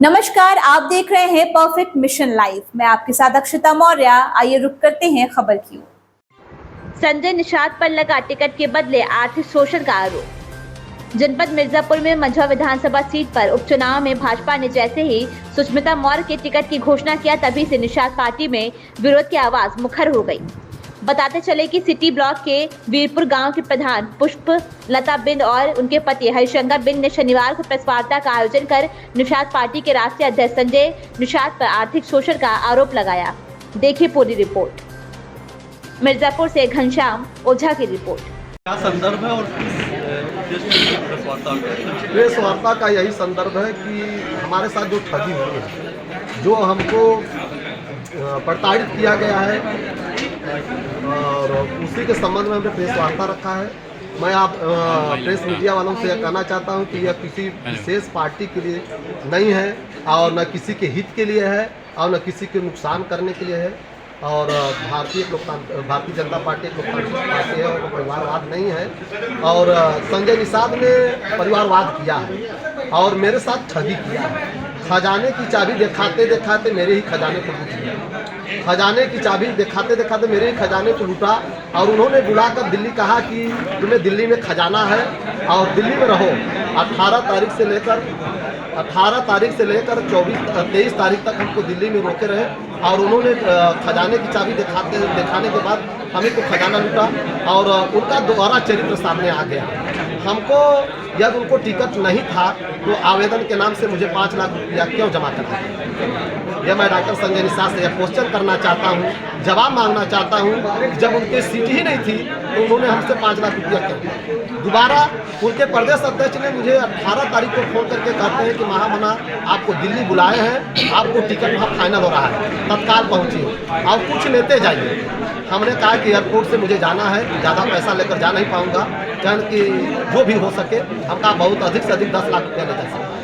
नमस्कार, आप देख रहे हैं परफेक्ट मिशन लाइव। मैं आपके साथ अक्षता मौर्य। आइए रुक करते हैं खबर की ओर। संजय निषाद पर लगा टिकट के बदले आर्थिक शोषण का आरोप। जनपद मिर्जापुर में मंझौल विधानसभा सीट पर उपचुनाव में भाजपा ने जैसे ही सुष्मिता मौर्य के टिकट की घोषणा किया, तभी से निषाद पार्टी में विरोध की आवाज मुखर हो गई। बताते चले कि सिटी ब्लॉक के वीरपुर गांव के प्रधान पुष्प लता बिंद और उनके पति हरिशंकर बिंद ने शनिवार को प्रेस वार्ता का आयोजन कर निषाद पार्टी के राष्ट्रीय अध्यक्ष संजय निषाद पर आर्थिक शोषण का आरोप लगाया। देखिए पूरी रिपोर्ट। मिर्जापुर से घनश्याम ओझा की रिपोर्ट। क्या संदर्भ है और प्रेस वार्ता का यही संदर्भ है कि हमारे साथ जो ठगी हुई है, जो हमको प्रताड़ित किया गया है और उसी के संबंध में हमने प्रेस वार्ता रखा है। मैं आप प्रेस मीडिया वालों से यह कहना चाहता हूं कि यह किसी विशेष पार्टी के लिए नहीं है और न किसी के हित के लिए है और न किसी के नुकसान करने के लिए है। और भारतीय जनता पार्टी एक लोकतांत्रिक पार्टी है और परिवारवाद नहीं है। और संजय निषाद ने परिवारवाद किया है और मेरे साथ ठगी किया है। खजाने की चाबी दिखाते दिखाते मेरे ही खजाने को लूट लिया। खजाने की चाबी दिखाते दिखाते मेरे ही खजाने को लूटा और उन्होंने बुलाकर दिल्ली कहा कि तुम्हें दिल्ली में खजाना है और दिल्ली में रहो। 18 तारीख से लेकर 23 तारीख तक हमको दिल्ली में रोके रहे और उन्होंने खजाने की चाबी दिखाने के बाद हमें को खजाना लूटा और उनका दोबारा चरित्र सामने आ गया। हमको जब उनको टिकट नहीं था तो आवेदन के नाम से मुझे 5 लाख रुपया क्यों जमा करना? यह मैं डॉक्टर संजय निषाद से यह क्वेश्चन करना चाहता हूँ, जवाब मांगना चाहता हूँ। जब उनके सीट ही नहीं थी तो उन्होंने हमसे 5 लाख रुपया क्यों? दोबारा उनके प्रदेश अध्यक्ष ने मुझे 18 तारीख को फोन करके कहते हैं कि महामना आपको दिल्ली बुलाए हैं, आपको टिकट वहाँ फाइनल हो रहा है, तत्काल पहुँचिए और कुछ लेते जाइए। हमने कहा कि एयरपोर्ट से मुझे जाना है, ज़्यादा पैसा लेकर जा नहीं पाऊँगा, कारण कि जो भी हो सके हम कहा बहुत अधिक से अधिक 10 लाख रुपया ले जा सकते।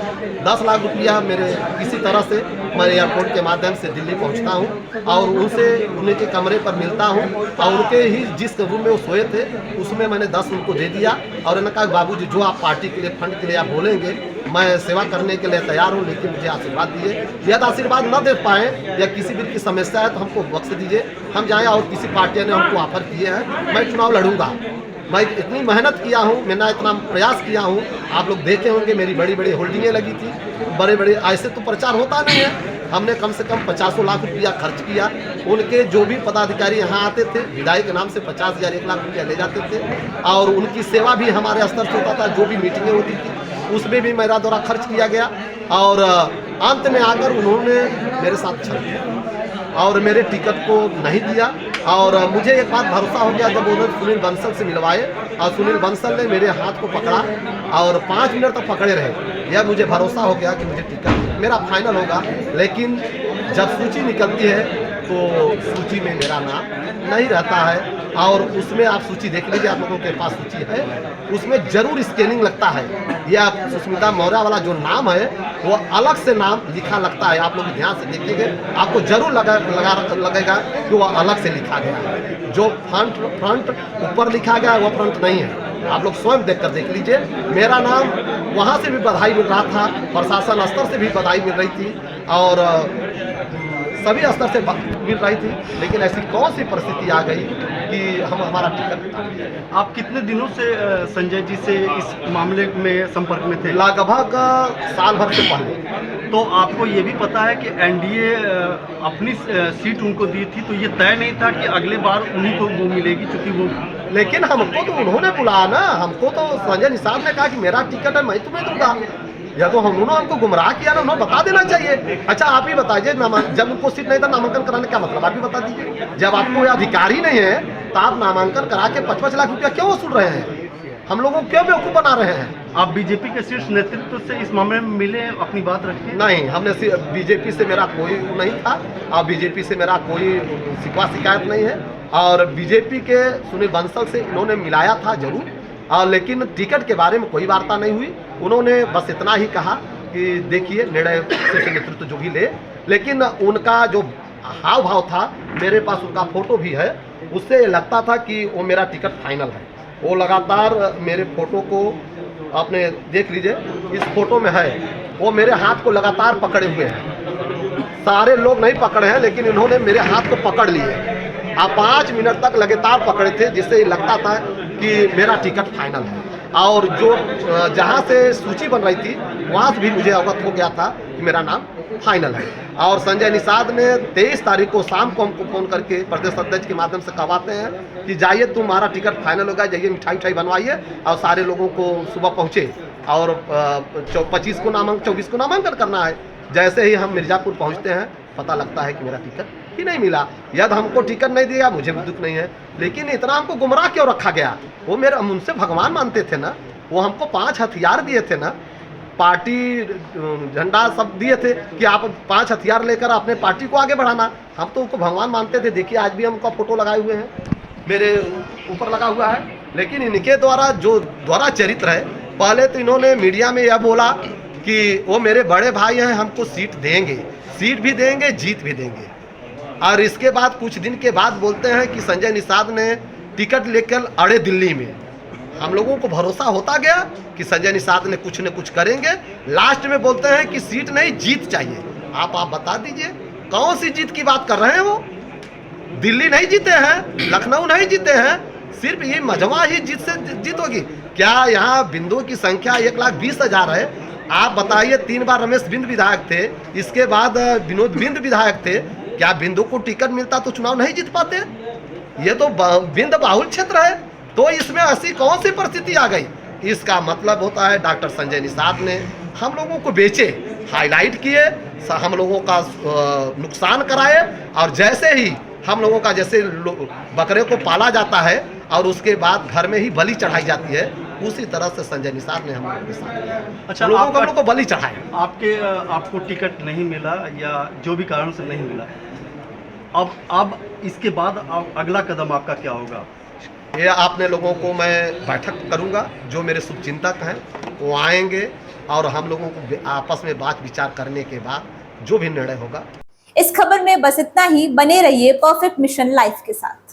10 लाख रुपया मेरे किसी तरह से मैं एयरपोर्ट के माध्यम से दिल्ली पहुंचता हूं और उनसे उनके कमरे पर मिलता हूं और उनके ही जिस रूम में वो सोए थे उसमें मैंने 10 उनको दे दिया और उन्होंने कहा बाबूजी जो आप पार्टी के लिए फंड के लिए आप बोलेंगे मैं सेवा करने के लिए तैयार हूं, लेकिन मुझे आशीर्वाद दीजिए। यदि आशीर्वाद न दे पाएँ या किसी भी की समस्या है तो हमको बख्श दीजिए, हम जाएँ। और किसी पार्टी ने हमको ऑफर किए हैं, मैं चुनाव लड़ूंगा। मैं इतनी मेहनत किया हूँ, मैंने इतना प्रयास किया हूँ। आप लोग देखे होंगे मेरी बड़ी बड़ी होल्डिंगें लगी थी, बड़े बड़े ऐसे तो प्रचार होता नहीं है। हमने कम से कम 50 लाख रुपया खर्च किया। उनके जो भी पदाधिकारी यहाँ आते थे विधायक के नाम से 50,000 1 लाख रुपया ले जाते थे और उनकी सेवा भी हमारे स्तर से होता था। जो भी मीटिंगें होती थी उसमें भी मेरा द्वारा खर्च किया गया और अंत में आकर उन्होंने मेरे साथ छल किया और मेरे टिकट को नहीं दिया। और मुझे एक बात भरोसा हो गया जब उन्होंने सुनील बंसल से मिलवाए और सुनील बंसल ने मेरे हाथ को पकड़ा और 5 मिनट तक पकड़े रहे। यह मुझे भरोसा हो गया कि मुझे टिकट मेरा फाइनल होगा। लेकिन जब सूची निकलती है तो सूची में मेरा नाम नहीं रहता है और उसमें आप सूची देख लीजिए, आप लोगों के पास सूची है, उसमें जरूर स्कैनिंग लगता है। यह सुष्मिता मौर्य वाला जो नाम है वो अलग से नाम लिखा लगता है। आप लोग ध्यान से देखिएगा, आपको जरूर लगेगा कि वो अलग से लिखा गया है। जो फ्रंट ऊपर लिखा गया है वो फ्रंट नहीं है। आप लोग स्वयं देखकर देख लीजिए। मेरा नाम वहाँ से भी बधाई मिल रहा था, प्रशासन स्तर से भी बधाई मिल रही थी और सभी स्तर से मिल रही थी। लेकिन ऐसी कौन सी परिस्थिति आ गई कि हमारा टिकट। आप कितने दिनों से संजय जी से इस मामले में संपर्क में थे? लगभग साल भर से पहले। तो आपको ये भी पता है कि एनडीए अपनी सीट उनको दी थी, तो ये तय नहीं था कि अगली बार उन्हीं को वो मिलेगी, चूंकि वो। लेकिन हमको तो उन्होंने बुलाया ना, हमको तो संजय निषाद ने कहा कि मेरा टिकट है, मैं तुम्हें दूंगा। या तो उन्होंने हमको गुमराह किया ना, उन्होंने बता देना चाहिए। अच्छा आप ही बताइए, जब उनको सीट नहीं था नामांकन कराने का मतलब आप भी बता दीजिए। जब आपको यह अधिकार ही नहीं है तो आप नामांकन करा के 55 लाख रुपया क्यों वसूल रहे हैं? हम लोगों को क्यों बेवकूफ़ बना रहे हैं? आप बीजेपी के शीर्ष नेतृत्व से इस मामले में मिले, अपनी बात रखी? नहीं, हमने बीजेपी से मेरा कोई नहीं था और बीजेपी से मेरा कोई शिकवा शिकायत नहीं है। और बीजेपी के सुनील बंसल से इन्होंने मिलाया था जरूर, लेकिन टिकट के बारे में कोई वार्ता नहीं हुई। उन्होंने बस इतना ही कहा कि देखिए निर्णय से नेतृत्व जो भी ले, लेकिन उनका जो हाव भाव था, मेरे पास उनका फोटो भी है, उससे लगता था कि वो मेरा टिकट फाइनल है। वो लगातार मेरे फोटो को आपने देख लीजिए, इस फोटो में है, वो मेरे हाथ को लगातार पकड़े हुए हैं। सारे लोग नहीं पकड़े हैं, लेकिन इन्होंने मेरे हाथ को पकड़ लिए। आप 5 मिनट तक लगातार पकड़े थे, जिससे लगता था कि मेरा टिकट फाइनल है। और जो जहाँ से सूची बन रही थी वहाँ से भी मुझे अवगत हो गया था कि मेरा नाम फाइनल है। और संजय निषाद ने 23 तारीख को शाम को हमको फ़ोन करके प्रदेश अध्यक्ष के माध्यम से कहवाते हैं कि जाइए, तुम्हारा टिकट फाइनल होगा, जाइए मिठाई उठाई बनवाइए और सारे लोगों को सुबह पहुँचे और 25 को 24 को नामांकन करना है। जैसे ही हम मिर्ज़ापुर पहुँचते हैं, पता लगता है कि मेरा टिकट ही नहीं मिला। यदि हमको टिकट नहीं दिया, मुझे भी दुख नहीं है, लेकिन इतना हमको गुमराह क्यों रखा गया? वो मेरे हम उनसे भगवान मानते थे ना, वो हमको 5 हथियार दिए थे ना, पार्टी झंडा सब दिए थे कि आप 5 हथियार लेकर अपने पार्टी को आगे बढ़ाना। हम तो उनको भगवान मानते थे। देखिए, आज भी हमका फोटो लगाए हुए हैं, मेरे ऊपर लगा हुआ है। लेकिन इनके द्वारा जो द्वारा चरित्र है, पहले तो इन्होंने मीडिया में यह बोला कि वो मेरे बड़े भाई हैं, हमको सीट देंगे, सीट भी देंगे, जीत भी देंगे। और इसके बाद कुछ दिन के बाद बोलते हैं कि संजय निषाद ने टिकट लेकर अड़े दिल्ली में। हम लोगों को भरोसा होता गया कि संजय निषाद ने कुछ न कुछ करेंगे। लास्ट में बोलते हैं कि सीट नहीं, जीत चाहिए। आप बता दीजिए, कौन सी जीत की बात कर रहे हैं? वो दिल्ली नहीं जीते हैं, लखनऊ नहीं जीते हैं, सिर्फ ये मझवा ही जीत होगी क्या? यहाँ बिंदु की संख्या 1,20,000 है। आप बताइए, 3 बार रमेश बिंद विधायक थे, इसके बाद विनोद बिंद विधायक थे। क्या बिंदु को टिकट मिलता तो चुनाव नहीं जीत पाते? ये तो बिंद बाहुल क्षेत्र है, तो इसमें ऐसी कौन सी परिस्थिति आ गई? इसका मतलब होता है डॉक्टर संजय निषाद ने हम लोगों को बेचे, हाईलाइट किए, हम लोगों का नुकसान कराए। और जैसे ही हम लोगों का, जैसे बकरे को पाला जाता है और उसके बाद घर में ही बलि चढ़ाई जाती है, उसी तरह से संजय निषाद ने हम लोगों के साथ किया। अच्छा, हम लोगों को बलि चढ़ाया। आपको टिकट नहीं मिला या जो भी कारण से नहीं मिला, अब इसके बाद अगला कदम आपका क्या होगा? ये आपने लोगों को मैं बैठक करूंगा, जो मेरे शुभचिंतक हैं वो आएंगे और हम लोगों को आपस में बात विचार करने के बाद जो भी निर्णय होगा। इस खबर में बस इतना ही। बने रहिए परफेक्ट मिशन लाइव के साथ।